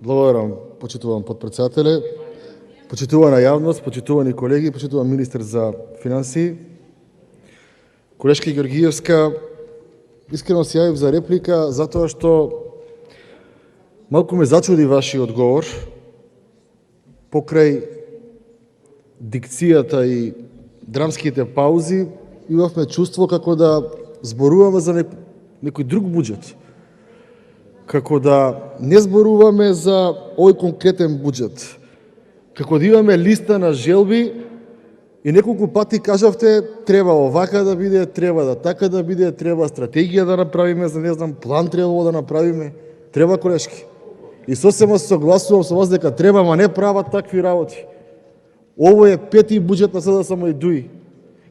Благодарам, почитуван потпредседателе, почитувана јавност, почитувани колеги, почитуван министер за финансии. Колешка Георгиевска, искрено се јавив за реплика затоа што малку ме зачуди вашиот одговор покрај дикцијата и драмските паузи. Имавме чувство како да зборуваме за некој друг буџет, како да не зборуваме за овој конкретен буџет, како да имаме листа на желби и неколку пати кажавте треба овака да биде, треба да така да биде, треба стратегија да направиме, за не знам, план требало да направиме, треба колешки. И сосема се согласувам со вас дека треба, ама не прават такви работи. Ово е пети буџет на СДСМ и ДУИ.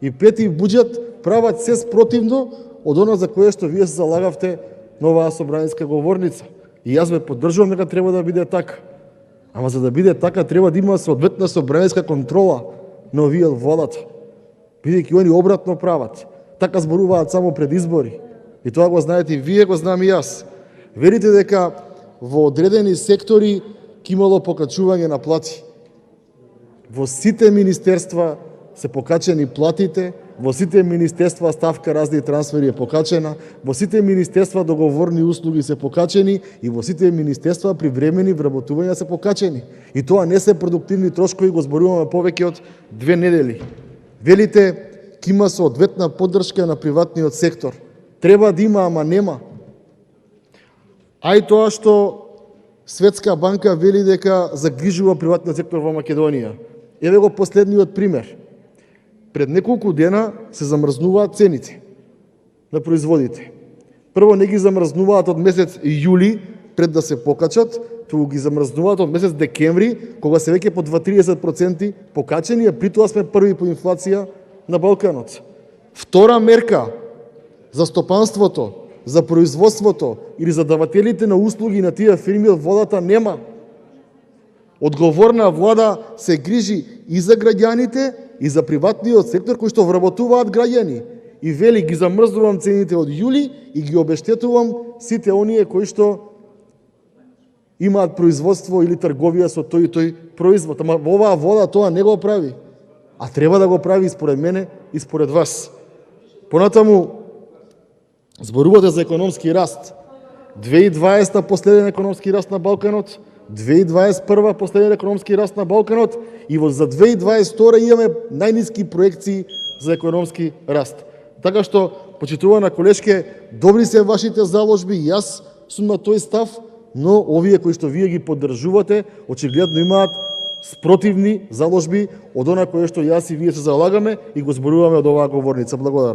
И пети буџет прават се спротивно од она за кое што вие се залагавте на оваа собраниска говорница. И јас ве поддржувам дека треба да биде така. Ама за да биде така треба да има соодветна собраниска контрола на овие владата. Бидејќи они обратно прават. Така зборуваат само пред избори. И тоа го знаете и вие, го знам и јас. Верите дека во одредени сектори ќе имало покачување на плати. Во сите министерства се покачени платите, во сите министерства ставка разни трансфери е покачена, во сите министерства договорни услуги се покачени и во сите министерства привремени вработувања се покачени. И тоа не се продуктивни трошкови, го зборуваме повеќе од 2 недели. Велите, ќе има соодветна поддршка на приватниот сектор. Треба да има, ама нема. А и тоа што Светска банка вели дека загрижува приватниот сектор во Македонија. Еве го последниот пример. Пред неколку дена се замрзнуваат цените на производите. Прво не ги замрзнуваат од месец јули пред да се покачат, туку ги замрзнуваат од месец декември, кога се веќе по 2-30% покачени, а при тоа сме први по инфлација на Балканот. Втора мерка за стопанството, за производството или за давателите на услуги на тие фирми од владата нема. Одговорна влада се грижи и за граѓаните, и за приватниот сектор кој што вработуваат граѓани. И вели ги замрзнувам цените од јули и ги обештетувам сите оние кои што имаат производство или трговија со тој и тој производ. Ама оваа влада тоа не го прави. А треба да го прави според мене и според вас. Понатаму, зборувате за економски раст. 2020 последен економски раст на Балканот, 2021 последен економски раст на Балканот и за 2022 имаме најниски проекции за економски раст. Така што, почитувана колешке, добри се вашите заложби, јас сум на тој став, но овие кои што вие ги поддржувате, очигледно имаат спротивни заложби од она кое што јас и вие се залагаме и го зборуваме од оваа говорница. Благодарам.